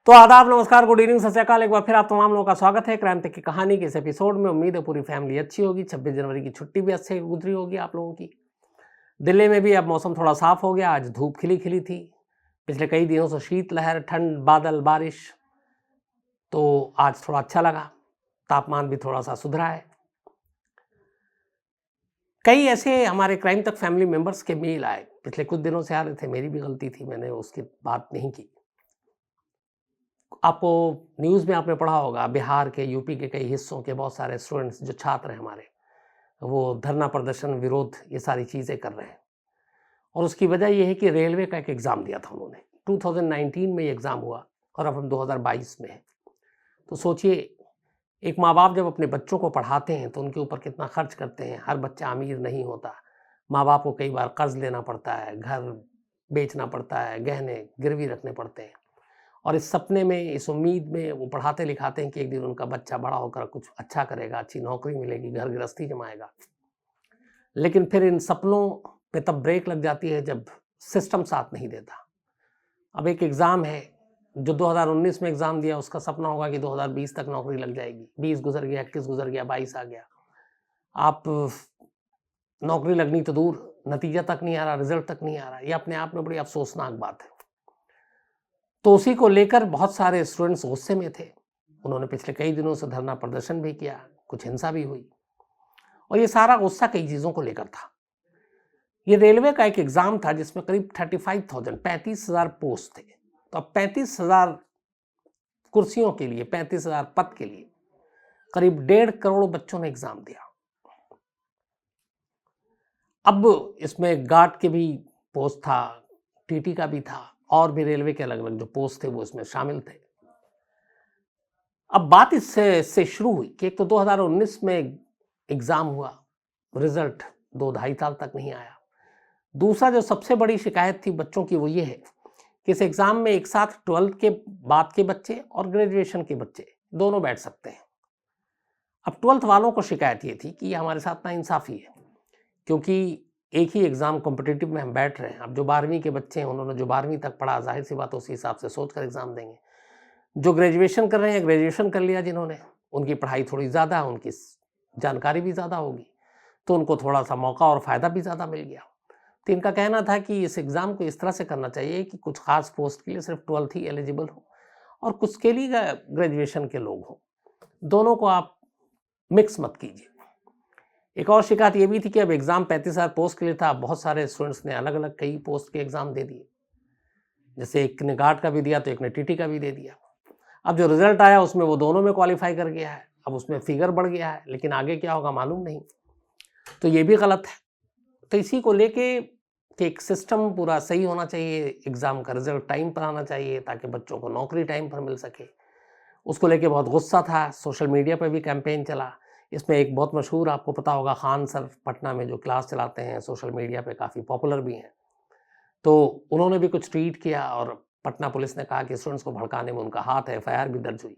तो आदाब, नमस्कार, गुड इवनिंग, सत श्री अकाल। एक बार फिर आप तमाम लोगों का स्वागत है क्राइम तक की कहानी के इस एपिसोड में। उम्मीद है पूरी फैमिली अच्छी होगी। 26 जनवरी की छुट्टी भी अच्छे गुजरी होगी आप लोगों की। दिल्ली में भी अब मौसम थोड़ा साफ हो गया। आज धूप खिली खिली थी। पिछले कई दिनों से शीतलहर, ठंड, बादल, बारिश, तो आज थोड़ा अच्छा लगा। तापमान भी थोड़ा सा सुधरा है। कई ऐसे हमारे क्राइम तक फैमिली मेंबर्स के मेल आए, पिछले कुछ दिनों से आ रहे थे। मेरी भी गलती थी, मैंने उसकी बात नहीं की। आपको न्यूज़ में आपने पढ़ा होगा, बिहार के, यूपी के कई हिस्सों के बहुत सारे स्टूडेंट्स जो छात्र हैं हमारे, वो धरना प्रदर्शन, विरोध, ये सारी चीज़ें कर रहे हैं। और उसकी वजह ये है कि रेलवे का एक एग्ज़ाम दिया था उन्होंने। 2019 में ये एग्ज़ाम हुआ और अब हम 2022 में हैं। तो सोचिए, एक माँ बाप जब अपने बच्चों को पढ़ाते हैं तो उनके ऊपर कितना खर्च करते हैं। हर बच्चा अमीर नहीं होता। माँ बाप को कई बार कर्ज लेना पड़ता है, घर बेचना पड़ता है, गहने गिरवी रखने पड़ते हैं। और इस सपने में, इस उम्मीद में वो पढ़ाते लिखाते हैं कि एक दिन उनका बच्चा बड़ा होकर कुछ अच्छा करेगा, अच्छी नौकरी मिलेगी, घर गृहस्थी जमाएगा। लेकिन फिर इन सपनों पे तब ब्रेक लग जाती है जब सिस्टम साथ नहीं देता। अब एक एग्ज़ाम है, जो 2019 में एग्ज़ाम दिया उसका सपना होगा कि 2020 तक नौकरी लग जाएगी। 20 गुजर गया, 21 गुजर गया, 22 आ गया। आप नौकरी लगनी तो दूर, नतीजा तक नहीं आ रहा, रिजल्ट तक नहीं आ रहा। ये अपने आप में बड़ी अफसोसनाक बात है। तो उसी को लेकर बहुत सारे स्टूडेंट्स गुस्से में थे। उन्होंने पिछले कई दिनों से धरना प्रदर्शन भी किया, कुछ हिंसा भी हुई। और ये सारा गुस्सा कई चीज़ों को लेकर था। ये रेलवे का एक एग्ज़ाम था जिसमें करीब 35,000 पोस्ट थे। तो अब 35,000 कुर्सियों के लिए, 35,000 पद के लिए करीब 1.5 करोड़ बच्चों ने एग्ज़ाम दिया। अब इसमें गार्ड के भी पोस्ट था, टीटी का भी था, और भी रेलवे के अलग अलग जो पोस्ट थे वो इसमें शामिल थे। अब बात इससे शुरू हुई कि एक तो 2019 में एग्ज़ाम हुआ, रिजल्ट 2-2.5 साल तक नहीं आया। दूसरा जो सबसे बड़ी शिकायत थी बच्चों की वो ये है कि इस एग्ज़ाम में एक साथ 12th के बाद के बच्चे और ग्रेजुएशन के बच्चे दोनों बैठ सकते हैं। अब 12th वालों को शिकायत ये थी कि ये हमारे साथ नाइंसाफ़ी है, क्योंकि एक ही एग्ज़ाम कॉम्पिटिटिव में हम बैठ रहे हैं। अब जो 12वीं के बच्चे हैं, उन्होंने जो 12वीं तक पढ़ा, ज़ाहिर सी बात है उसी हिसाब से सोच कर एग्ज़ाम देंगे। जो ग्रेजुएशन कर रहे हैं, ग्रेजुएशन कर लिया जिन्होंने, उनकी पढ़ाई थोड़ी ज़्यादा है, उनकी जानकारी भी ज़्यादा होगी, तो उनको थोड़ा-सा मौका और फ़ायदा भी ज़्यादा मिल गया। तो इनका कहना था कि इस एग्ज़ाम को इस तरह से करना चाहिए कि कुछ ख़ास पोस्ट के लिए सिर्फ 12th ही एलिजिबल हो और कुछ के लिए ग्रेजुएशन के लोग हों। दोनों को आप मिक्स मत कीजिए। एक और शिकायत ये भी थी कि अब एग्ज़ाम 35,000 पोस्ट के लिए था। बहुत सारे स्टूडेंट्स ने अलग-अलग कई पोस्ट के एग्ज़ाम दे दिए। जैसे एक ने गार्ड का भी दिया तो एक ने टीटी का भी दे दिया। अब जो रिज़ल्ट आया उसमें वो दोनों में क्वालीफ़ाई कर गया है। अब उसमें फ़िगर बढ़ गया है, लेकिन आगे क्या होगा मालूम नहीं। तो ये भी गलत है। तो इसी को लेके कि एक सिस्टम पूरा सही होना चाहिए, एग्ज़ाम का रिज़ल्ट टाइम पर आना चाहिए ताकि बच्चों को नौकरी टाइम पर मिल सके। उसको लेके बहुत गुस्सा था। सोशल मीडिया पे भी कैंपेन चला। इसमें एक बहुत मशहूर, आपको पता होगा, खान सर पटना में जो क्लास चलाते हैं, सोशल मीडिया पे काफ़ी पॉपुलर भी हैं। तो उन्होंने भी कुछ ट्वीट किया और पटना पुलिस ने कहा कि स्टूडेंट्स को भड़काने में उनका हाथ है, एफआईआर भी दर्ज हुई।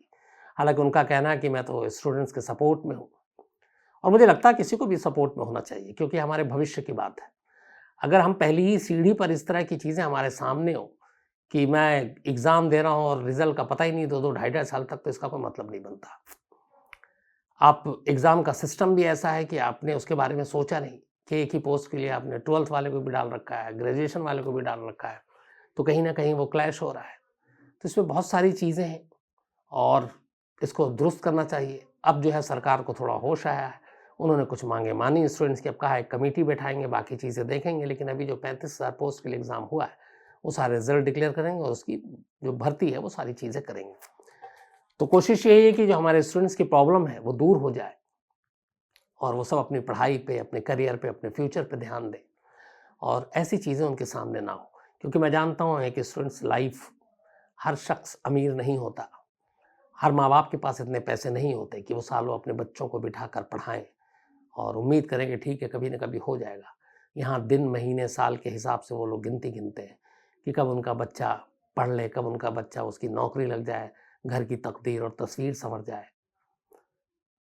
हालाँकि उनका कहना है कि मैं तो स्टूडेंट्स के सपोर्ट में हूँ। और मुझे लगता है किसी को भी सपोर्ट में होना चाहिए, क्योंकि हमारे भविष्य की बात है। अगर हम पहली ही सीढ़ी पर इस तरह की चीज़ें हमारे सामने हो कि मैं एग्ज़ाम दे रहा हूँ और रिज़ल्ट का पता ही नहीं 2-2 ढाई-ढाई साल तक, तो इसका कोई मतलब नहीं बनता। आप एग्ज़ाम का सिस्टम भी ऐसा है कि आपने उसके बारे में सोचा नहीं कि एक ही पोस्ट के लिए आपने 12th वाले को भी डाल रखा है, ग्रेजुएशन वाले को भी डाल रखा है, तो कहीं न कहीं वो क्लैश हो रहा है। तो इसमें बहुत सारी चीज़ें हैं और इसको दुरुस्त करना चाहिए। अब जो है सरकार को थोड़ा होश आया है। उन्होंने कुछ माँगें मानी स्टूडेंट्स की। अब कहा है कमेटी बैठाएँगे, बाकी चीज़ें देखेंगे, लेकिन अभी जो 35,000 पोस्ट के लिए एग्ज़ाम हुआ है, वो सारे रिज़ल्ट डिक्लेयर करेंगे और उसकी जो भर्ती है वो सारी चीज़ें करेंगे। तो कोशिश यही है कि जो हमारे स्टूडेंट्स की प्रॉब्लम है वो दूर हो जाए और वो सब अपनी पढ़ाई पे, अपने करियर पे, अपने फ्यूचर पे ध्यान दें और ऐसी चीज़ें उनके सामने ना हो। क्योंकि मैं जानता हूँ कि स्टूडेंट्स लाइफ, हर शख्स अमीर नहीं होता। हर माँ-बाप के पास इतने पैसे नहीं होते कि वो सालों अपने बच्चों को बिठाकर पढ़ाएँ और उम्मीद करें कि ठीक है कभी न कभी हो जाएगा। यहाँ दिन, महीने, साल के हिसाब से वो लोग गिनती गिनते हैं कि कब उनका बच्चा पढ़ ले, कब उनका बच्चा, उसकी नौकरी लग जाए, घर की तकदीर और तस्वीर सँवर जाए।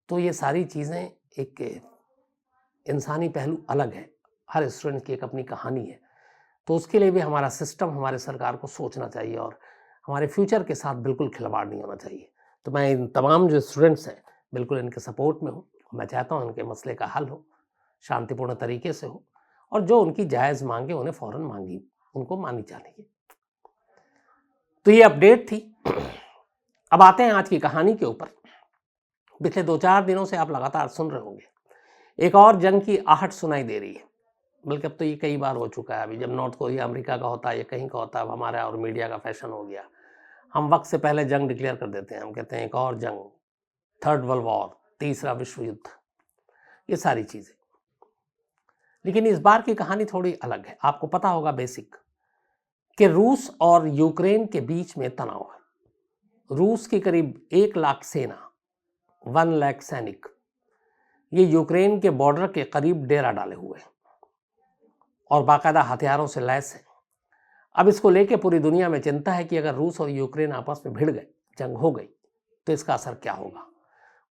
तो ये सारी चीज़ें, एक इंसानी पहलू अलग है। हर स्टूडेंट की एक अपनी कहानी है। तो उसके लिए भी हमारा सिस्टम, हमारे सरकार को सोचना चाहिए और हमारे फ्यूचर के साथ बिल्कुल खिलवाड़ नहीं होना चाहिए। तो मैं इन तमाम जो स्टूडेंट्स हैं बिल्कुल इनके सपोर्ट में हूँ। मैं चाहता हूँ इनके मसले का हल हो, शांतिपूर्ण तरीके से हो, और जो उनकी जायज़ मांगे उन्हें फ़ौरन उनको मानी जानी। तो ये अपडेट थी। अब आते हैं आज की कहानी के ऊपर। पिछले 2-4 दिनों से आप लगातार सुन रहे होंगे, एक और जंग की आहट सुनाई दे रही है। बल्कि अब तो ये कई बार हो चुका है। अभी जब नॉर्थ कोरिया अमेरिका का होता है या कहीं का होता है, अब हमारा और मीडिया का फैशन हो गया, हम वक्त से पहले जंग डिक्लेयर कर देते हैं। हम कहते हैं एक और जंग, थर्ड वर्ल्ड वॉर, तीसरा विश्व युद्ध, ये सारी चीज़ें। लेकिन इस बार की कहानी थोड़ी अलग है। आपको पता होगा बेसिक कि रूस और यूक्रेन के बीच में तनाव है। रूस की करीब 1 लाख सेना, 1 लाख सैनिक, ये यूक्रेन के बॉर्डर के करीब डेरा डाले हुए हैं और बाकायदा हथियारों से लैस है। अब इसको लेके पूरी दुनिया में चिंता है कि अगर रूस और यूक्रेन आपस में भिड़ गए, जंग हो गई, तो इसका असर क्या होगा।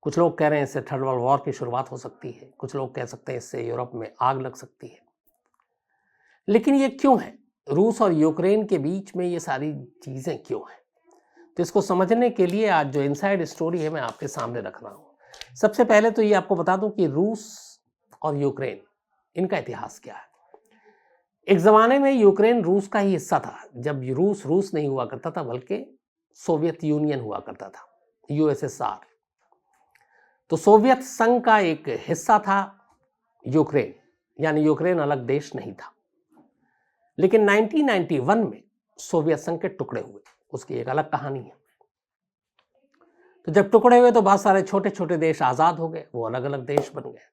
कुछ लोग कह रहे हैं इससे थर्ड वर्ल्ड वॉर की शुरुआत हो सकती है, कुछ लोग कह सकते हैं इससे यूरोप में आग लग सकती है। लेकिन ये क्यों है, रूस और यूक्रेन के बीच में ये सारी चीज़ें क्यों हैं? तो इसको समझने के लिए आज जो इनसाइड स्टोरी है मैं आपके सामने रख रहा हूँ। सबसे पहले तो ये आपको बता दूं कि रूस और यूक्रेन, इनका इतिहास क्या है। एक ज़माने में यूक्रेन रूस का ही हिस्सा था। जब रूस नहीं हुआ करता था, बल्कि सोवियत यूनियन हुआ करता था, यूएसएसआर। तो सोवियत संघ का एक हिस्सा था यूक्रेन, यानी यूक्रेन अलग देश नहीं था। लेकिन 1991 में सोवियत संघ के टुकड़े हुए, उसकी एक अलग कहानी है। तो जब टुकड़े हुए तो बहुत सारे छोटे छोटे देश आज़ाद हो गए, वो अलग अलग देश बन गए।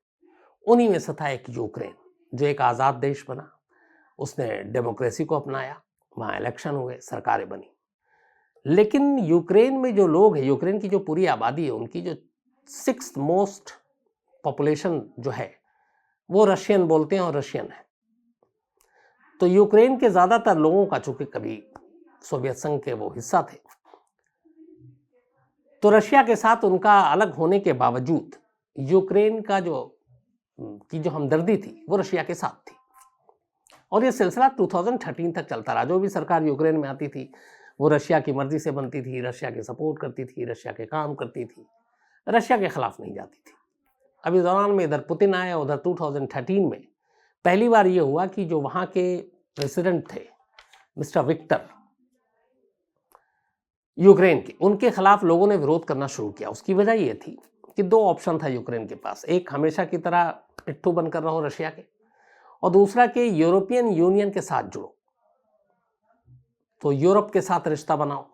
उन्हीं में से था एक यूक्रेन, जो एक आज़ाद देश बना। उसने डेमोक्रेसी को अपनाया, वहाँ इलेक्शन हुए, सरकारें बनी। लेकिन यूक्रेन में जो लोग हैं, यूक्रेन की जो पूरी आबादी है, उनकी जो 6th मोस्ट पॉपुलेशन जो है, वो रशियन बोलते हैं और रशियन है। तो यूक्रेन के ज़्यादातर लोगों का, चूंकि कभी सोवियत संघ के वो हिस्सा थे, तो रशिया के साथ उनका अलग होने के बावजूद यूक्रेन का जो हमदर्दी थी वो रशिया के साथ थी। और ये सिलसिला 2013 तक चलता रहा। जो भी सरकार यूक्रेन में आती थी वो रशिया की मर्जी से बनती थी, रशिया के सपोर्ट करती थी, रशिया के काम करती थी, रशिया के खिलाफ नहीं जाती थी। अब इस दौरान में इधर पुतिन आए, उधर 2013 में पहली बार ये हुआ कि जो वहाँ के प्रेसिडेंट थे मिस्टर विक्टर, यूक्रेन के, उनके खिलाफ लोगों ने विरोध करना शुरू किया। उसकी वजह ये थी कि 2 ऑप्शन था यूक्रेन के पास। एक, हमेशा की तरह पिट्ठू बनकर रहो रशिया के, और दूसरा कि यूरोपियन यूनियन के साथ जुड़ो, तो यूरोप के साथ रिश्ता बनाओ।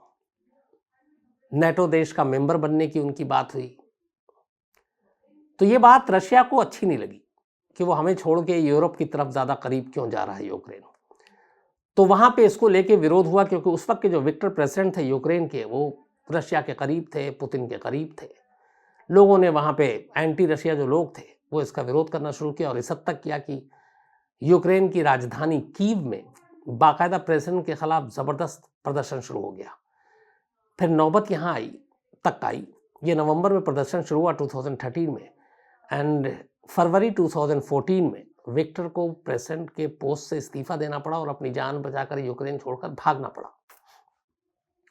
नेटो देश का मेंबर बनने की उनकी बात हुई। तो ये बात रशिया को अच्छी नहीं लगी कि वो हमें छोड़ के यूरोप की तरफ ज़्यादा करीब क्यों जा रहा है यूक्रेन। तो वहाँ पे इसको लेके विरोध हुआ, क्योंकि उस वक्त के जो विक्टर प्रेसिडेंट थे यूक्रेन के, वो रशिया के करीब थे, पुतिन के करीब थे। लोगों ने वहाँ पे एंटी रशिया जो लोग थे वो इसका विरोध करना शुरू किया, और इस हद तक किया कि यूक्रेन की राजधानी कीव में बाकायदा प्रेसिडेंट के खिलाफ ज़बरदस्त प्रदर्शन शुरू हो गया। फिर नौबत यहाँ आई, ये नवंबर में प्रदर्शन शुरू हुआ 2013 में, एंड फरवरी 2014 में विक्टर को प्रेसिडेंट के पोस्ट से इस्तीफा देना पड़ा और अपनी जान बचाकर यूक्रेन छोड़कर भागना पड़ा।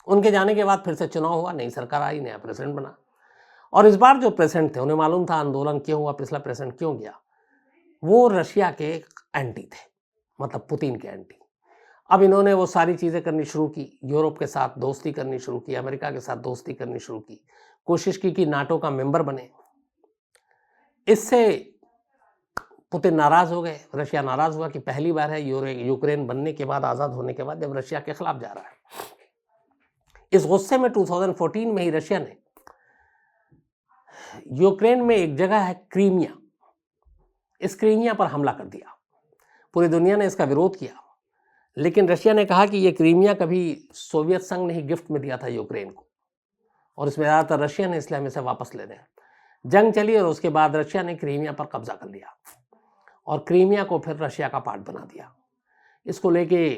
उनके जाने के बाद फिर से चुनाव हुआ, नई सरकार आई, नया प्रेसिडेंट बना। और इस बार जो प्रेसिडेंट थे उन्हें मालूम था आंदोलन क्यों हुआ, पिछला प्रेसिडेंट क्यों गया। वो रशिया के एंटी थे, मतलब पुतिन के एंटी। अब इन्होंने वो सारी चीज़ें करनी शुरू की, यूरोप के साथ दोस्ती करनी शुरू की, अमेरिका के साथ दोस्ती करनी शुरू की, कोशिश की कि नाटो का मेंबर बने। इससे पुतिन नाराज़ हो गए, रशिया नाराज़ हुआ कि पहली बार है यूक्रेन बनने के बाद, आज़ाद होने के बाद, जब रशिया के खिलाफ जा रहा है। इस गुस्से में 2014 में ही रशिया ने यूक्रेन में एक जगह है क्रीमिया, इस क्रीमिया पर हमला कर दिया। पूरी दुनिया ने इसका विरोध किया, लेकिन रशिया ने कहा कि ये क्रीमिया कभी सोवियत संघ ने ही गिफ्ट में दिया था यूक्रेन को, और इसमें ज़्यादातर रशिया ने, इसलिए हम इसे वापस ले दें। जंग चली और उसके बाद रशिया ने क्रीमिया पर कब्जा कर लिया और क्रीमिया को फिर रशिया का पार्ट बना दिया। इसको लेके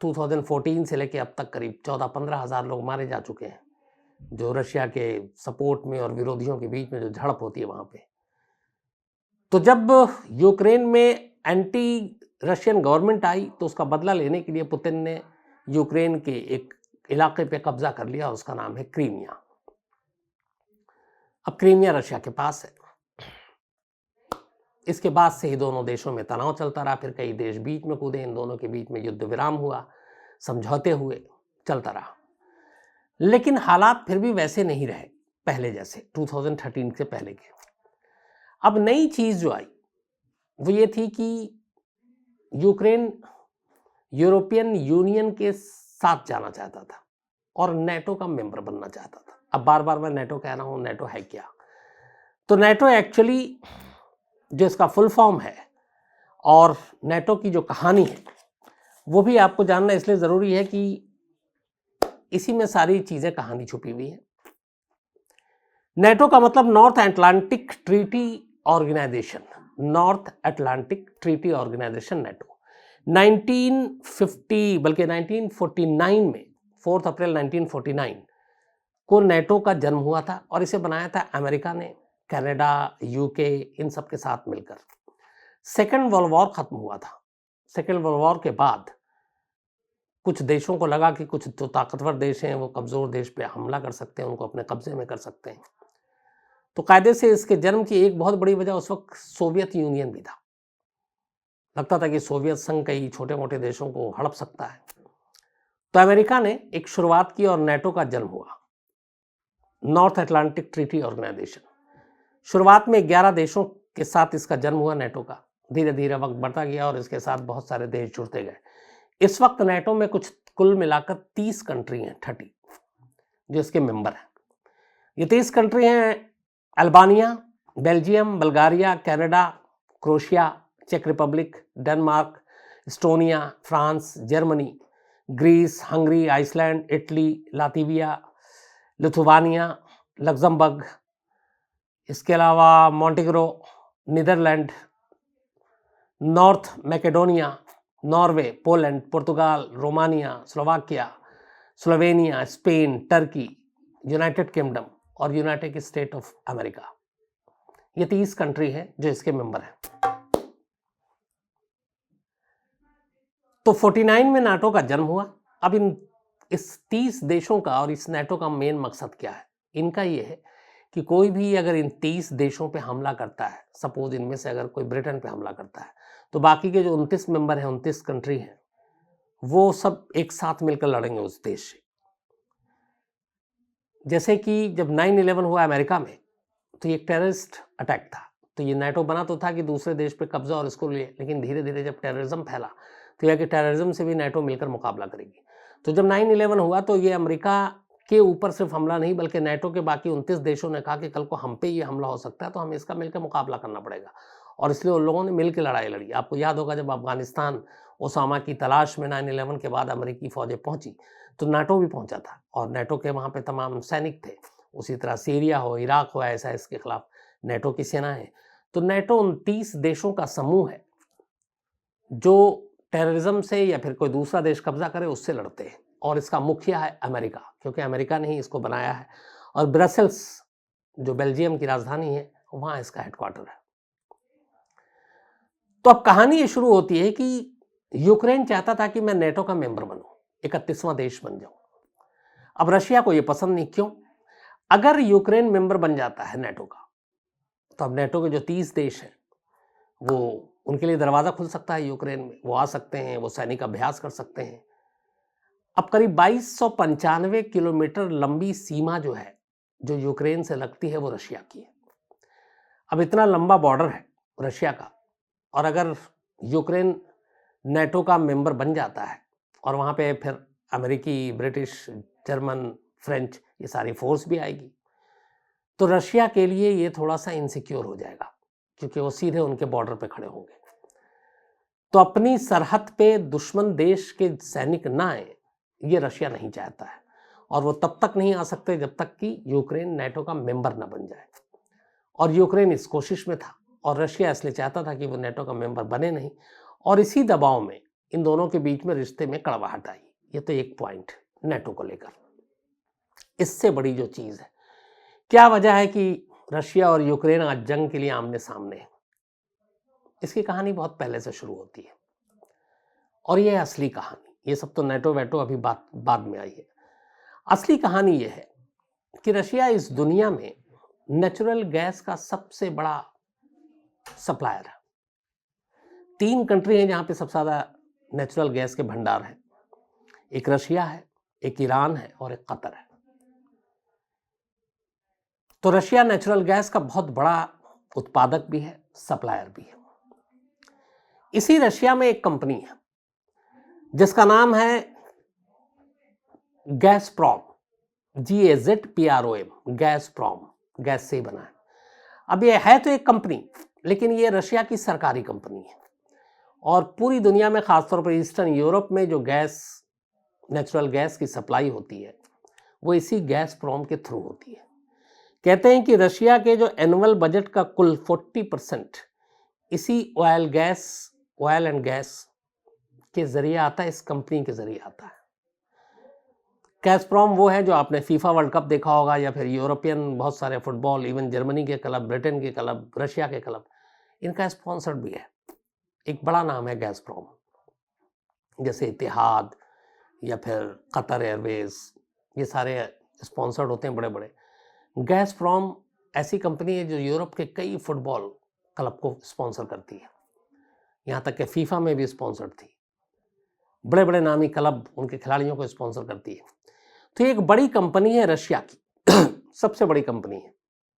2014 से लेके अब तक करीब 14-15 हज़ार लोग मारे जा चुके हैं, जो रशिया के सपोर्ट में और विरोधियों के बीच में जो झड़प होती है वहाँ पे। तो जब यूक्रेन में एंटी रशियन गवर्नमेंट आई, तो उसका बदला लेने के लिए पुतिन ने यूक्रेन के एक इलाके पे कब्जा कर लिया, उसका नाम है क्रीमिया। अब क्रीमिया रशिया के पास है। इसके बाद से ही दोनों देशों में तनाव चलता रहा, फिर कई देश बीच में कूदे, इन दोनों के बीच में युद्ध विराम हुआ, समझौते हुए, चलता रहा। लेकिन हालात फिर भी वैसे नहीं रहे पहले जैसे, 2013 से पहले के। अब नई चीज जो आई वो ये थी कि यूक्रेन यूरोपियन यूनियन के साथ जाना चाहता था और नेटो का मेंबर बनना चाहता था। अब बार बार मैं नेटो कह रहा हूं, नेटो है क्या? तो नेटो एक्चुअली जो इसका फुल फॉर्म है और नेटो की जो कहानी है वो भी आपको जानना इसलिए जरूरी है कि इसी में सारी चीजें कहानी छुपी हुई है। नेटो का मतलब North Atlantic Treaty Organization, North Atlantic Treaty Organization NATO. 1950 बल्कि 1949 में 4 अप्रैल 1949 को नेटो का जन्म हुआ था और इसे बनाया था अमेरिका ने, कनाडा, यूके, इन सब के साथ मिलकर। सेकेंड वर्ल्ड वॉर खत्म हुआ था। सेकेंड वर्ल्ड वॉर के बाद कुछ देशों को लगा कि कुछ जो ताकतवर देश हैं वो कमजोर देश पे हमला कर सकते हैं, उनको अपने कब्जे में कर सकते हैं। तो कायदे से इसके जन्म की एक बहुत बड़ी वजह उस वक्त सोवियत यूनियन भी था। लगता था कि सोवियत संघ कई छोटे मोटे देशों को हड़प सकता है। तो अमेरिका ने एक शुरुआत की और नेटो का जन्म हुआ, नॉर्थ अटलांटिक ट्रीटी ऑर्गेनाइजेशन। शुरुआत में 11 देशों के साथ इसका जन्म हुआ नेटो का। धीरे धीरे वक्त बढ़ता गया और इसके साथ बहुत सारे देश जुड़ते गए। इस वक्त नेटो में कुछ कुल मिलाकर 30 कंट्री हैं, 30 जो इसके मेंबर हैं। ये 30 कंट्री हैं: Albania, Belgium, Bulgaria, Canada, Croatia, चेक Republic, Denmark, Estonia, France, Germany, Greece, Hungary, Iceland, Italy, Latvia, Lithuania, Luxembourg, इसके अलावा Montenegro, Netherland, North Macedonia, Norway, Poland, पुर्तगाल, Romania, Slovakia, Slovenia, Spain, Turkey, United Kingdom और United State of America. ये 30 country है जो इसके member हैं। तो 49 में नाटो का जन्म हुआ। अब इस 30 देशों का और इस नेटो का मेन मकसद क्या है? इनका ये है कि कोई भी अगर इन 30 देशों पे हमला करता है, सपोज इनमें से अगर कोई ब्रिटेन पे हमला करता है, तो बाकी के जो 29 मेंबर हैं, 29 कंट्री हैं, वो सब एक साथ मिलकर लड़ेंगे उस देश से। जैसे कि जब 9/11 हुआ अमेरिका में, तो ये एक टेररिस्ट अटैक था। तो ये नेटो बना तो था कि दूसरे देश पे कब्जा और इसको लिए, लेकिन धीरे धीरे जब टेररिज्म फैला तो यह कि टेररिज्म से भी नेटो मिलकर मुकाबला करेगी। तो जब 9/11 हुआ तो ये अमेरिका के ऊपर सिर्फ हमला नहीं, बल्कि नेटो के बाकी 29 देशों ने कहा कि कल को हम पे ये हमला हो सकता है, तो हमें इसका मिलकर मुकाबला करना पड़ेगा। और इसलिए उन लोगों ने मिलकर लड़ाई लड़ी। आपको याद होगा जब अफगानिस्तान ओसामा की तलाश में 9/11 के बाद अमेरिकी फौजें पहुंची, तो नाटो भी पहुंचा था और नेटो के वहाँ पे तमाम सैनिक थे। उसी तरह सीरिया हो, इराक हो, ऐसा इसके खिलाफ नेटो की सेना है। तो नेटो 29 देशों का समूह है जो टेररिज्म से या फिर कोई दूसरा देश कब्जा करे उससे लड़ते हैं। और इसका मुखिया है अमेरिका, क्योंकि अमेरिका ने ही इसको बनाया है। और ब्रसेल्स जो बेल्जियम की राजधानी है, वहां इसका हेडक्वार्टर है। तो अब कहानी ये शुरू होती है कि यूक्रेन चाहता था कि मैं नेटो का मेंबर बनूं, 31वां देश बन जाऊं। अब रशिया को यह पसंद नहीं। क्यों? अगर यूक्रेन मेंबर बन जाता है नेटो का, तो अब नेटो के जो 30 देश हैं वो उनके लिए दरवाजा खुल सकता है यूक्रेन में। वो आ सकते हैं, वो सैनिक अभ्यास कर सकते हैं। अब करीब 2295 किलोमीटर लंबी सीमा जो है, जो यूक्रेन से लगती है, वो रशिया की है। अब इतना लंबा बॉर्डर है रशिया का, और अगर यूक्रेन नेटो का मेंबर बन जाता है और वहाँ पे फिर अमेरिकी, ब्रिटिश, जर्मन, फ्रेंच ये सारी फोर्स भी आएगी, तो रशिया के लिए ये थोड़ा सा इनसिक्योर हो जाएगा, क्योंकि वो सीधे उनके बॉर्डर पे खड़े होंगे। तो अपनी सरहद पे दुश्मन देश के सैनिक ना आए, ये रशिया नहीं चाहता है। और वो तब तक नहीं आ सकते जब तक कि यूक्रेन नेटो का मेंबर ना बन जाए। और यूक्रेन इस कोशिश में था और रशिया इसलिए चाहता था कि वो नेटो का मेंबर बने नहीं। और इसी दबाव में इन दोनों के बीच में रिश्ते में कड़वाहट आई। ये तो एक पॉइंट नेटो को लेकर। इससे बड़ी जो चीज है, क्या वजह है कि रशिया और यूक्रेन आज जंग के लिए आमने सामने है? इसकी कहानी बहुत पहले से शुरू होती है और ये असली कहानी। ये सब तो नेटो वेटो अभी बाद में आई है। असली कहानी यह है कि रशिया इस दुनिया में नेचुरल गैस का सबसे बड़ा सप्लायर है। 3 कंट्री हैं जहां पे सबसे ज्यादा नेचुरल गैस के भंडार हैं। एक रशिया है, एक ईरान है और एक कतर है। तो रशिया नेचुरल गैस का बहुत बड़ा उत्पादक भी है, सप्लायर भी है। इसी रशिया में एक कंपनी है जिसका नाम है गैसप्रॉम, GAZPROM, गैसप्रॉम, गैस से बना है। अब ये है तो एक कंपनी, लेकिन ये रशिया की सरकारी कंपनी है और पूरी दुनिया में, खासतौर पर ईस्टर्न यूरोप में जो गैस, नेचुरल गैस की सप्लाई होती है वो इसी गैसप्रॉम के थ्रू होती है। कहते हैं कि रशिया के जो एनुअल बजट का कुल 40% इसी ऑयल एंड गैस के जरिए आता है, इस कंपनी के जरिए आता है। गैसप्रॉम वो है जो आपने फीफा वर्ल्ड कप देखा होगा, या फिर यूरोपियन बहुत सारे फुटबॉल, इवन जर्मनी के क्लब, ब्रिटेन के क्लब, रशिया के क्लब, इनका स्पॉन्सर्ड भी है। एक बड़ा नाम है गैसप्रॉम, जैसे इतिहाद या फिर कतर एयरवेज, ये सारे स्पॉन्सर्ड होते हैं बड़े बड़े। गैसप्रॉम ऐसी कंपनी है जो यूरोप के कई फुटबॉल क्लब को स्पॉन्सर करती है, यहाँ तक कि फीफा में भी स्पॉन्सर्ड थी। बड़े बड़े नामी क्लब उनके खिलाड़ियों को स्पॉन्सर करती है। तो ये एक बड़ी कंपनी है रशिया की सबसे बड़ी कंपनी है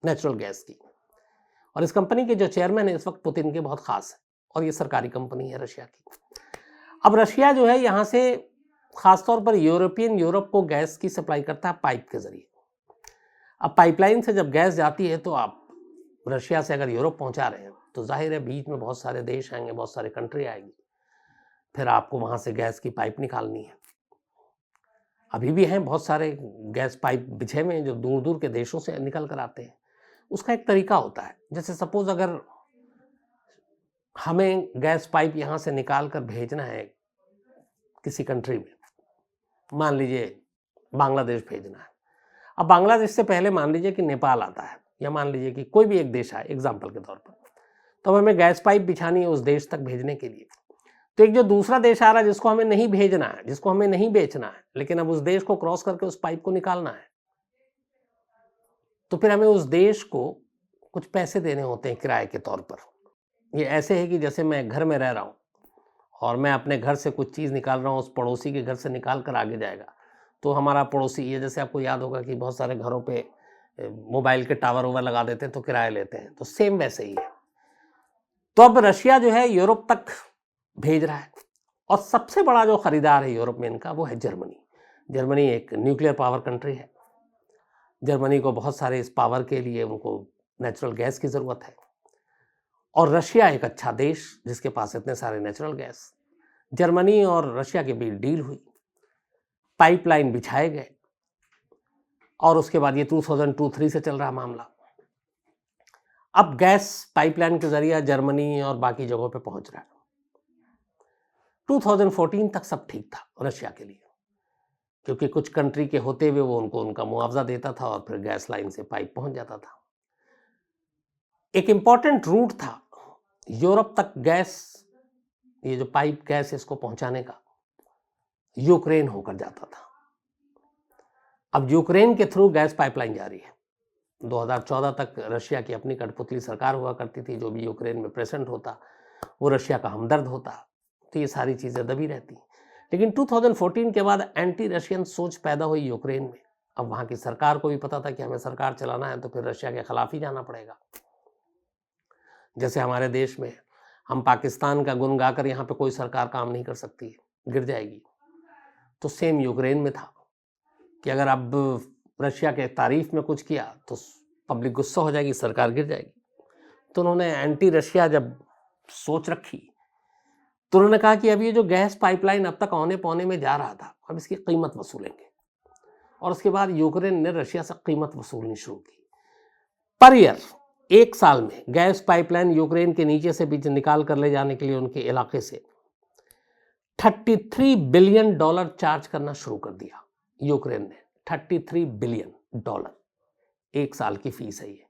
नेचुरल गैस की, और इस कंपनी के जो चेयरमैन है इस वक्त पुतिन के बहुत खास है, और ये सरकारी कंपनी है रशिया की। अब रशिया जो है यहाँ से खासतौर पर यूरोप को गैस की सप्लाई करता है पाइप के जरिए। अब पाइपलाइन से जब गैस जाती है तो आप रशिया से अगर यूरोप पहुंचा रहे हैं तो जाहिर है बीच में बहुत सारे देश आएंगे, बहुत सारे कंट्री आएगी, फिर आपको वहां से गैस की पाइप निकालनी है। अभी भी हैं बहुत सारे गैस पाइप बिछे हुए हैं जो दूर दूर के देशों से निकल कर आते हैं। उसका एक तरीका होता है, जैसे सपोज अगर हमें गैस पाइप यहाँ से निकाल कर भेजना है किसी कंट्री में, मान लीजिए बांग्लादेश भेजना है। अब बांग्लादेश से पहले मान लीजिए कि नेपाल आता है, या मान लीजिए कि कोई भी एक देश आए एग्जाम्पल के तौर पर, तो हमें गैस पाइप बिछानी है उस देश तक भेजने के लिए। तो एक जो दूसरा देश आ रहा है जिसको हमें नहीं भेजना है, जिसको हमें नहीं बेचना है, लेकिन अब उस देश को क्रॉस करके उस पाइप को निकालना है, तो फिर हमें उस देश को कुछ पैसे देने होते हैं किराए के तौर पर। ये ऐसे है कि जैसे मैं घर में रह रहा हूँ और मैं अपने घर से कुछ चीज़ निकाल रहा हूँ, उस पड़ोसी के घर से निकाल कर आगे जाएगा, तो हमारा पड़ोसी, ये जैसे आपको याद होगा कि बहुत सारे घरों पे मोबाइल के टावर ओवर लगा देते हैं तो किराए लेते हैं, तो सेम वैसे ही है। तो अब रशिया जो है यूरोप तक भेज रहा है, और सबसे बड़ा जो खरीदार है यूरोप में इनका वो है जर्मनी। जर्मनी एक न्यूक्लियर पावर कंट्री है। जर्मनी को बहुत सारे इस पावर के लिए उनको नेचुरल गैस की ज़रूरत है, और रशिया एक अच्छा देश जिसके पास इतने सारे नेचुरल गैस। जर्मनी और रशिया के बीच डील हुई, पाइपलाइन बिछाए गए, और उसके बाद ये 2002-03 से चल रहा मामला। अब गैस पाइपलाइन के जरिए जर्मनी और बाकी जगहों पे पहुंच रहा है। 2014 तक सब ठीक था रशिया के लिए, क्योंकि कुछ कंट्री के होते हुए वो उनको उनका मुआवजा देता था और फिर गैस लाइन से पाइप पहुंच जाता था। एक इंपॉर्टेंट रूट था यूरोप तक गैस, ये जो पाइप गैस इसको पहुंचाने का, यूक्रेन होकर जाता था। अब यूक्रेन के थ्रू गैस पाइपलाइन जारी है। 2014 तक रशिया की अपनी कठपुतली सरकार हुआ करती थी, जो भी यूक्रेन में प्रेजेंट होता वो रशिया का हमदर्द होता, तो ये सारी चीज़ें दबी रहती। लेकिन 2014 के बाद एंटी रशियन सोच पैदा हुई यूक्रेन में। अब वहाँ की सरकार को भी पता था कि हमें सरकार चलाना है तो फिर रशिया के खिलाफ ही जाना पड़ेगा। जैसे हमारे देश में हम पाकिस्तान का गुण गाकर यहाँ पे कोई सरकार काम नहीं कर सकती, गिर जाएगी, तो सेम यूक्रेन में था कि अगर अब रशिया के तारीफ में कुछ किया तो पब्लिक गुस्सा हो जाएगी, सरकार गिर जाएगी। तो उन्होंने एंटी रशिया जब सोच रखी तो उन्होंने कहा कि अब ये जो गैस पाइपलाइन अब तक औने पौने में जा रहा था, अब इसकी कीमत वसूलेंगे। और उसके बाद यूक्रेन ने रशिया से कीमत वसूलनी शुरू की। पर ईयर, एक साल में गैस पाइपलाइन यूक्रेन के नीचे से बीच निकाल कर ले जाने के लिए उनके इलाके से $33 बिलियन चार्ज करना शुरू कर दिया यूक्रेन ने। $33 बिलियन एक साल की फीस है ये,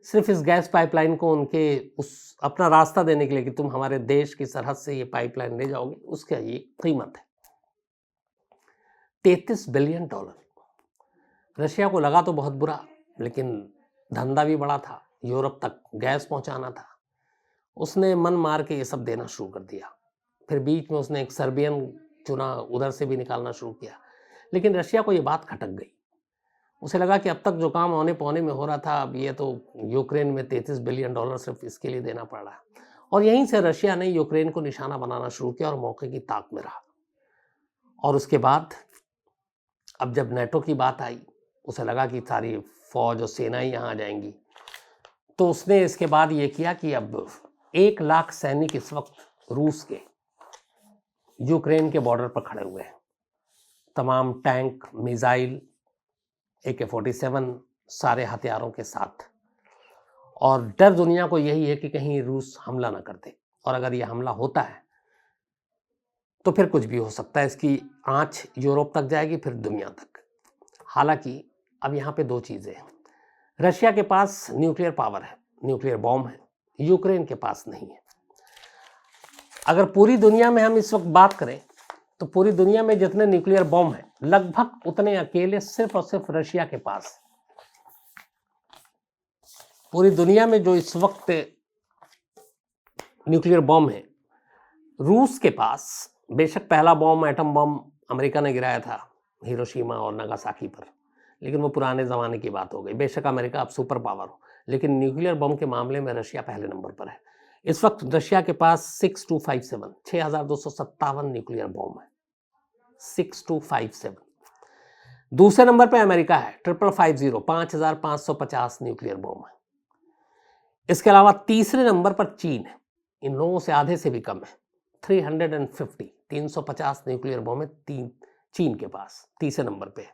सिर्फ इस गैस पाइपलाइन को उनके उस अपना रास्ता देने के लिए कि तुम हमारे देश की सरहद से ये पाइपलाइन ले जाओगे, उसका ये कीमत है $33 बिलियन। रशिया को लगा तो बहुत बुरा, लेकिन धंधा भी बड़ा था, यूरोप तक गैस पहुंचाना था। उसने मन मार के ये सब देना शुरू कर दिया। फिर बीच में उसने एक सर्बियन चुना, उधर से भी निकालना शुरू किया। लेकिन रशिया को ये बात खटक गई। उसे लगा कि अब तक जो काम औने पौने में हो रहा था, अब ये तो यूक्रेन में $33 बिलियन सिर्फ इसके लिए देना पड़ रहा है। और यहीं से रशिया ने यूक्रेन को निशाना बनाना शुरू किया और मौके की ताक में रहा। और उसके बाद अब जब नेटो की बात आई, उसे लगा कि सारी फौज और सेनाएं यहाँ आ जाएंगी, तो उसने इसके बाद ये किया कि अब 1 लाख सैनिक इस वक्त रूस के यूक्रेन के बॉर्डर पर खड़े हुए हैं। तमाम टैंक, मिसाइल, AK-47 सारे हथियारों के साथ। और डर दुनिया को यही है कि कहीं रूस हमला ना कर दे, और अगर ये हमला होता है तो फिर कुछ भी हो सकता है। इसकी आंच यूरोप तक जाएगी, फिर दुनिया तक। हालांकि अब यहाँ पे 2 चीज़ें हैं। रशिया के पास न्यूक्लियर पावर है, न्यूक्लियर बॉम्ब है, यूक्रेन के पास नहीं है। अगर पूरी दुनिया में हम इस वक्त बात करें तो पूरी दुनिया में जितने न्यूक्लियर बॉम्ब हैं, लगभग उतने अकेले सिर्फ और सिर्फ रशिया के पास। पूरी दुनिया में जो इस वक्त न्यूक्लियर बॉम्ब है, रूस के पास, बेशक पहला बॉम्ब, एटम बॉम्ब अमेरिका ने गिराया था हिरोशिमा और नागासाकी पर, लेकिन वो पुराने ज़माने की बात हो गई। बेशक अमेरिका अब सुपर पावर हो, लेकिन न्यूक्लियर बम के मामले में रशिया पहले नंबर पर है। इस वक्त रशिया के पास 6257 न्यूक्लियर बम है। 6257। दूसरे नंबर पर अमेरिका है, 5550 न्यूक्लियर बम है। इसके अलावा तीसरे नंबर पर चीन है, इन लोगों से आधे से भी कम है, 350 न्यूक्लियर बम है चीन के पास, तीसरे नंबर पे है।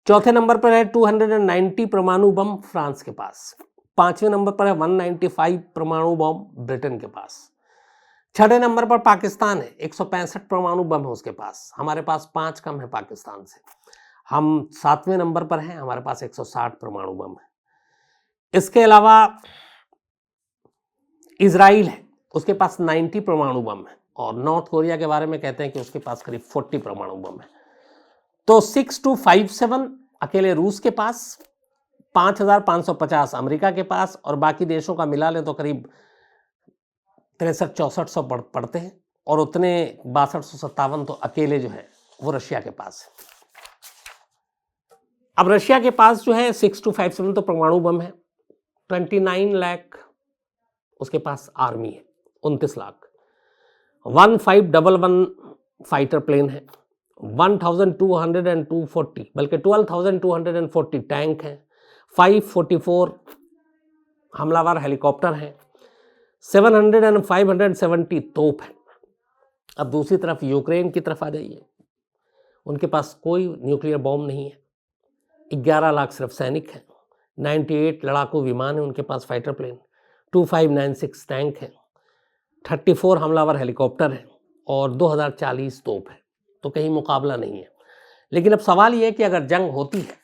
चौथे नंबर पर है 290 परमाणु बम फ्रांस के पास। 5वें नंबर पर है 195 परमाणु बम ब्रिटेन के पास। 6ठे नंबर पर पाकिस्तान है, 165 परमाणु बम है उसके पास। हमारे पास 5 कम है पाकिस्तान से। हम 7वें नंबर पर हैं, हमारे पास 160 परमाणु बम है। इसके अलावा इजराइल है, उसके पास 90 परमाणु बम है, और नॉर्थ कोरिया के बारे में कहते हैं कि उसके पास करीब 40 परमाणु बम है। तो 6257 अकेले रूस के पास, 5550 अमेरिका के पास, और बाकी देशों का मिला लें तो करीब 63-6400 पड़ते हैं, और उतने 6257 तो अकेले जो है वो रशिया के पास है। अब रशिया के पास जो है 6257 तो परमाणु बम है, 29 लाख उसके पास आर्मी है, 29 लाख। 1511 फाइटर प्लेन है, 1240 बल्कि 12,240 टैंक हैं, 544 हमलावर हेलीकॉप्टर हैं, 700 और 570 तोप हैं। अब दूसरी तरफ यूक्रेन की तरफ आ जाइए, उनके पास कोई न्यूक्लियर बॉम्ब नहीं है, 11 लाख सिर्फ सैनिक हैं, 98 लड़ाकू विमान हैं उनके पास, फाइटर प्लेन, 2596 टैंक हैं, 34 हमलावर हेलीकॉप्टर हैं, और 2040 तोप है। तो कहीं मुकाबला नहीं है। लेकिन अब सवाल यह है कि अगर जंग होती है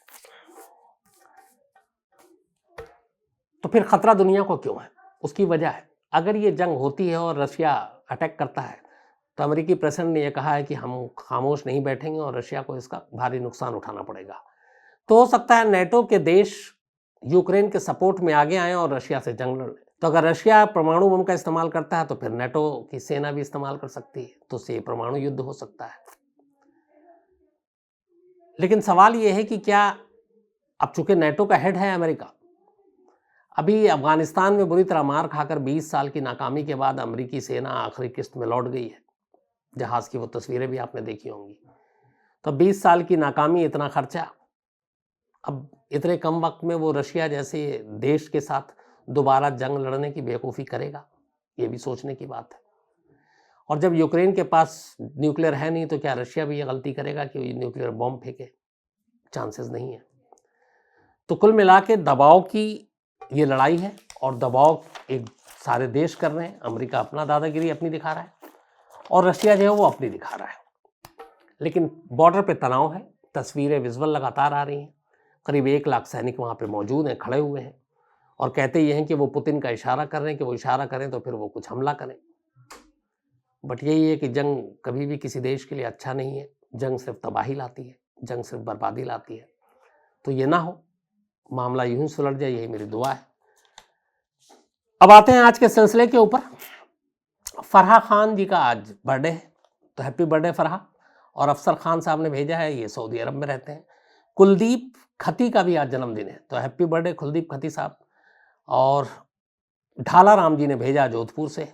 तो फिर खतरा दुनिया को क्यों है? उसकी वजह है, अगर ये जंग होती है और रशिया अटैक करता है तो अमेरिकी प्रेसिडेंट ने यह कहा है कि हम खामोश नहीं बैठेंगे और रशिया को इसका भारी नुकसान उठाना पड़ेगा। तो हो सकता है नेटो के देश यूक्रेन के सपोर्ट में आगे आए और रशिया से जंग लड़े। तो अगर रशिया परमाणु बम का इस्तेमाल करता है तो फिर नेटो की सेना भी इस्तेमाल कर सकती है, तो उससे परमाणु युद्ध हो सकता है। लेकिन सवाल यह है कि क्या, अब चूंकि नेटो का हेड है अमेरिका, अभी अफगानिस्तान में बुरी तरह मार खाकर 20 साल की नाकामी के बाद अमेरिकी सेना आखिरी किस्त में लौट गई है। जहाज की वो तस्वीरें भी आपने देखी होंगी। तो 20 साल की नाकामी, इतना खर्चा, अब इतने कम वक्त में वो रशिया जैसे देश के साथ दोबारा जंग लड़ने की बेवकूफ़ी करेगा, ये भी सोचने की बात है। और जब यूक्रेन के पास न्यूक्लियर है नहीं तो क्या रशिया भी ये गलती करेगा कि ये न्यूक्लियर बॉम्ब फेंके? चांसेस नहीं है। तो कुल मिला के दबाव की ये लड़ाई है, और दबाव एक सारे देश कर रहे हैं। अमेरिका अपना दादागिरी अपनी दिखा रहा है और रशिया जो है वो अपनी दिखा रहा है। लेकिन बॉर्डर पे तनाव है, तस्वीरें विजुअल लगातार आ रही हैं। करीब 1 लाख सैनिक वहाँ पे मौजूद हैं, खड़े हुए हैं, और कहते ये हैं कि वो पुतिन का इशारा कर रहे हैं कि वो इशारा करें तो फिर वो कुछ हमला करें। बट यही है कि जंग कभी भी किसी देश के लिए अच्छा नहीं है। जंग सिर्फ तबाही लाती है, जंग सिर्फ बर्बादी लाती है। तो ये ना हो, मामला यूं ही सुलझ जाए, यही मेरी दुआ है। अब आते हैं आज के सिलसिले के ऊपर। फरहा खान जी का आज बर्थडे है, तो हैप्पी बर्थडे फरहा। और अफसर खान साहब ने भेजा है, ये सऊदी अरब में रहते हैं। कुलदीप खती का भी आज जन्मदिन है, तो हैप्पी बर्थडे कुलदीप खती साहब। और ढाला राम जी ने भेजा जोधपुर से।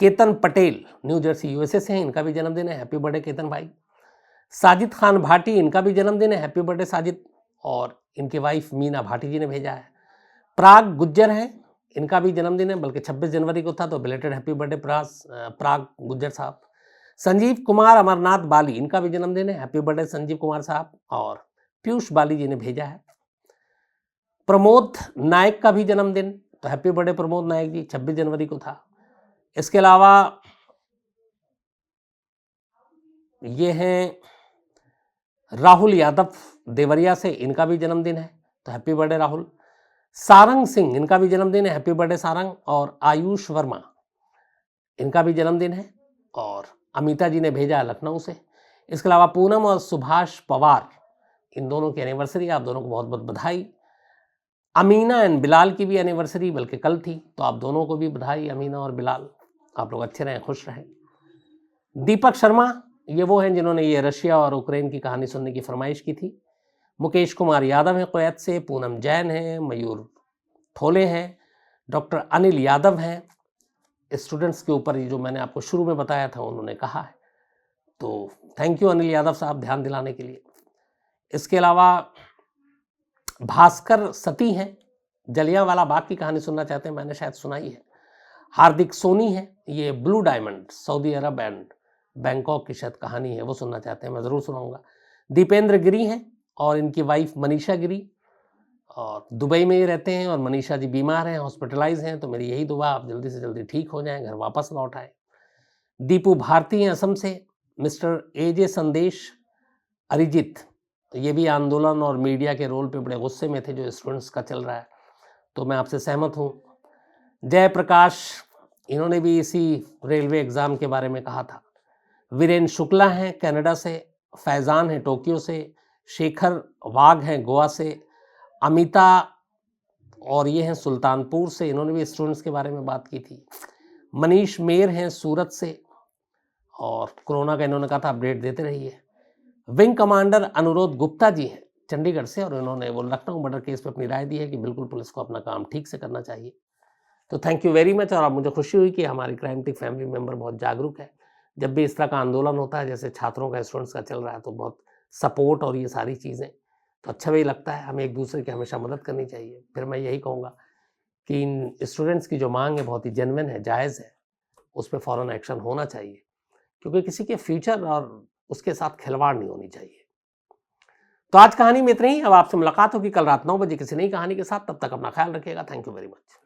Ketan Patel new Jersey USA से हैं, इनका भी जन्मदिन है, हैप्पी बर्थडे केतन भाई। साजिद खान भाटी, इनका भी जन्मदिन है, हैप्पी बर्थडे साजिद। और इनकी वाइफ मीना भाटी जी ने भेजा है। प्राग गुज्जर हैं, इनका भी जन्मदिन है, बल्कि 26 जनवरी को था, तो बिलेटेड हैप्पी बर्थडे प्राग गुज्जर साहब। संजीव कुमार अमरनाथ बाली, इनका भी जन्मदिन है, हैप्पी बर्थडे संजीव कुमार साहब। और पीयूष बाली जी ने भेजा है। प्रमोद नायक का भी जन्मदिन, तो हैप्पी बर्थडे प्रमोद नायक जी, 26 जनवरी को था। इसके अलावा ये हैं राहुल यादव देवरिया से, इनका भी जन्मदिन है, तो हैप्पी बर्थडे राहुल। सारंग सिंह, इनका भी जन्मदिन है, हैप्पी बर्थडे सारंग। और आयुष वर्मा, इनका भी जन्मदिन है, और अमिता जी ने भेजा है लखनऊ से। इसके अलावा पूनम और सुभाष पवार, इन दोनों की एनिवर्सरी, आप दोनों को बहुत बहुत बधाई। अमीना एंड बिलाल की भी एनिवर्सरी बल्कि कल थी, तो आप दोनों को भी बधाई, अमीना और बिलाल। आप लोग अच्छे रहें, खुश रहें। दीपक शर्मा, ये वो हैं जिन्होंने ये रशिया और यूक्रेन की कहानी सुनने की फरमाइश की थी। मुकेश कुमार यादव हैं कुवैत से। पूनम जैन हैं, मयूर थोले हैं, डॉक्टर अनिल यादव हैं। स्टूडेंट्स के ऊपर जो मैंने आपको शुरू में बताया था उन्होंने कहा है, तो थैंक यू अनिल यादव साहब ध्यान दिलाने के लिए। इसके अलावा भास्कर सती हैं, जलियांवाला बाग की कहानी सुनना चाहते हैं, मैंने शायद सुनाई है। हार्दिक सोनी है, ये blue diamond Saudi Arab and Bangkok की शायद कहानी है, वो सुनना चाहते हैं, मैं ज़रूर सुनाऊंगा। दीपेंद्र गिरी हैं और इनकी वाइफ मनीषा गिरी, और दुबई में ही रहते हैं। और मनीषा जी बीमार हैं, हॉस्पिटलाइज हैं, तो मेरी यही दुआ आप जल्दी से जल्दी ठीक हो जाएं, घर वापस लौट आए। दीपू भारती हैं असम से। मिस्टर एजे संदेश अरिजीत, ये भी आंदोलन और मीडिया के रोल पे बड़े गुस्से में थे जो स्टूडेंट्स का चल रहा है, तो मैं आपसे सहमत हूँ। जयप्रकाश, इन्होंने भी इसी रेलवे एग्ज़ाम के बारे में कहा था। वीरेन शुक्ला हैं कनाडा से। फैज़ान हैं टोक्यो से। शेखर वाघ हैं गोवा से। अमिता और ये हैं सुल्तानपुर से, इन्होंने भी स्टूडेंट्स के बारे में बात की थी। मनीष मेर हैं सूरत से, और कोरोना का इन्होंने कहा था अपडेट देते रहिए। विंग कमांडर अनुरोध गुप्ता जी हैं चंडीगढ़ से, और इन्होंने वो लखनऊ मर्डर केस पे अपनी राय दी है कि बिल्कुल पुलिस को अपना काम ठीक से करना चाहिए। तो थैंक यू वेरी मच। और अब मुझे खुशी हुई कि हमारी क्राइमटिक फैमिली मेंबर बहुत जागरूक है। जब भी इस तरह का आंदोलन होता है, जैसे छात्रों का स्टूडेंट्स का चल रहा है, तो बहुत सपोर्ट और ये सारी चीज़ें तो अच्छा भी लगता है। हमें एक दूसरे की हमेशा मदद करनी चाहिए। फिर मैं यही कहूँगा कि इन स्टूडेंट्स की जो मांग है बहुत ही जेन्युइन है, जायज़ है, उस पर फ़ौरन एक्शन होना चाहिए, क्योंकि किसी के फ्यूचर और उसके साथ खिलवाड़ नहीं होनी चाहिए। तो आज कहानी में इतना ही। अब आपसे मुलाकात होगी कल रात 9 बजे किसी नई कहानी के साथ। तब तक अपना ख्याल रखिएगा। Thank you very much.